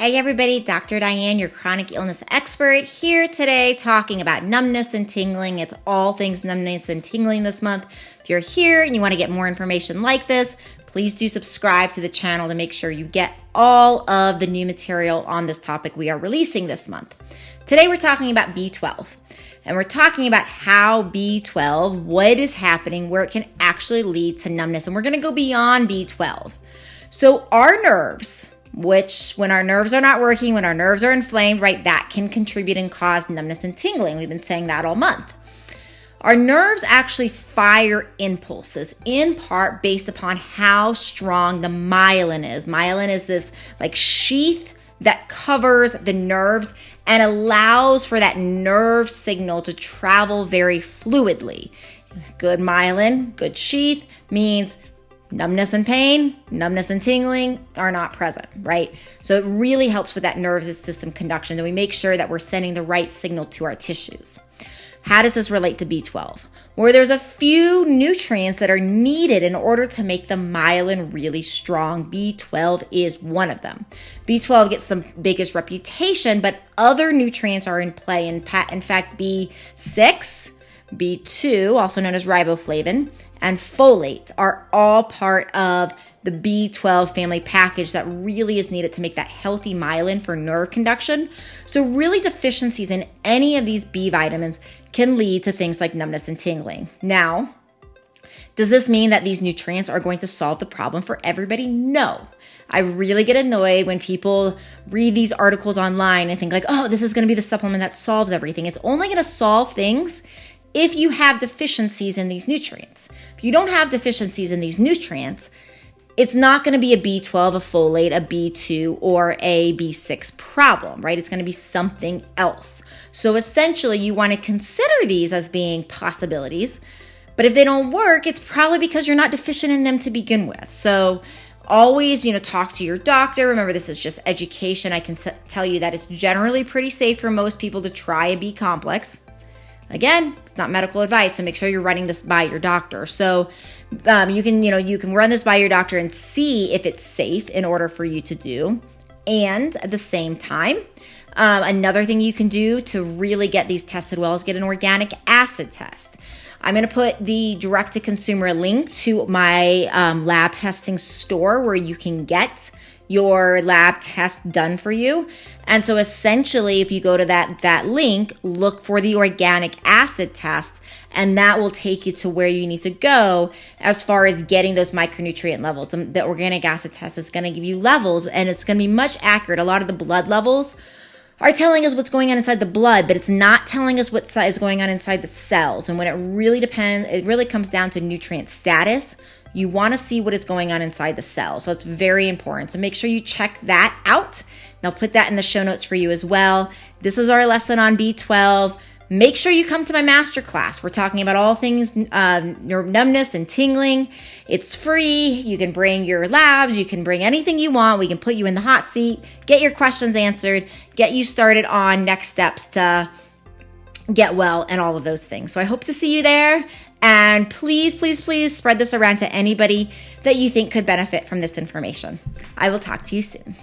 Hey everybody, Dr. Diane, your chronic illness expert, here today talking about numbness and tingling. It's all things numbness and tingling this month. If you're here and you want to get more information like this, please do subscribe to the channel to make sure you get all of the new material on this topic we are releasing this month. Today we're talking about B12, and we're talking about how B12, what is happening, where it can actually lead to numbness, and we're going to go beyond B12. So our nerves, which when our nerves are not working, when our nerves are inflamed, right, that can contribute and cause numbness and tingling. We've been saying that all month. Our nerves actually fire impulses in part based upon how strong the myelin is. Myelin is this like sheath that covers the nerves and allows for that nerve signal to travel very fluidly. Good myelin, good sheath means numbness and pain, numbness and tingling are not present, right? So it really helps with that nervous system conduction, that we make sure that we're sending the right signal to our tissues. How does this relate to B12? Well, there's a few nutrients that are needed in order to make the myelin really strong. B12 is one of them. B12 gets the biggest reputation, but other nutrients are in play. In fact, B6, B2, also known as riboflavin, and folate are all part of the B12 family package that really is needed to make that healthy myelin for nerve conduction. So really deficiencies in any of these B vitamins can lead to things like numbness and tingling. Now, does this mean that these nutrients are going to solve the problem for everybody? No. I really get annoyed when people read these articles online and think like, oh, this is going to be the supplement that solves everything. It's only going to solve things if you have deficiencies in these nutrients. If you don't have deficiencies in these nutrients, it's not going to be a B12, a folate, a B2, or a B6 problem, right? It's going to be something else. So essentially, you want to consider these as being possibilities, but if they don't work, it's probably because you're not deficient in them to begin with. So always, talk to your doctor. Remember, this is just education. I can tell you that it's generally pretty safe for most people to try a B complex. Again, it's not medical advice, so make sure you're running this by your doctor. So you can run this by your doctor and see if it's safe in order for you to do. And at the same time, another thing you can do to really get these tested well is get an organic acid test. I'm going to put the direct-to-consumer link to my lab testing store where you can get your lab test done for you. And so essentially, if you go to that link, look for the organic acid test, and that will take you to where you need to go as far as getting those micronutrient levels. The organic acid test is going to give you levels, and it's going to be much accurate. A lot of the blood levels are telling us what's going on inside the blood, but it's not telling us what is going on inside the cells. And when it really comes down to nutrient status. You want to see what is going on inside the cell. So it's very important. So make sure you check that out. And I'll put that in the show notes for you as well. This is our lesson on B12. Make sure you come to my masterclass. We're talking about all things nerve numbness and tingling. It's free. You can bring your labs. You can bring anything you want. We can put you in the hot seat, get your questions answered, get you started on next steps to get well and all of those things. So I hope to see you there. And please, please, please spread this around to anybody that you think could benefit from this information. I will talk to you soon.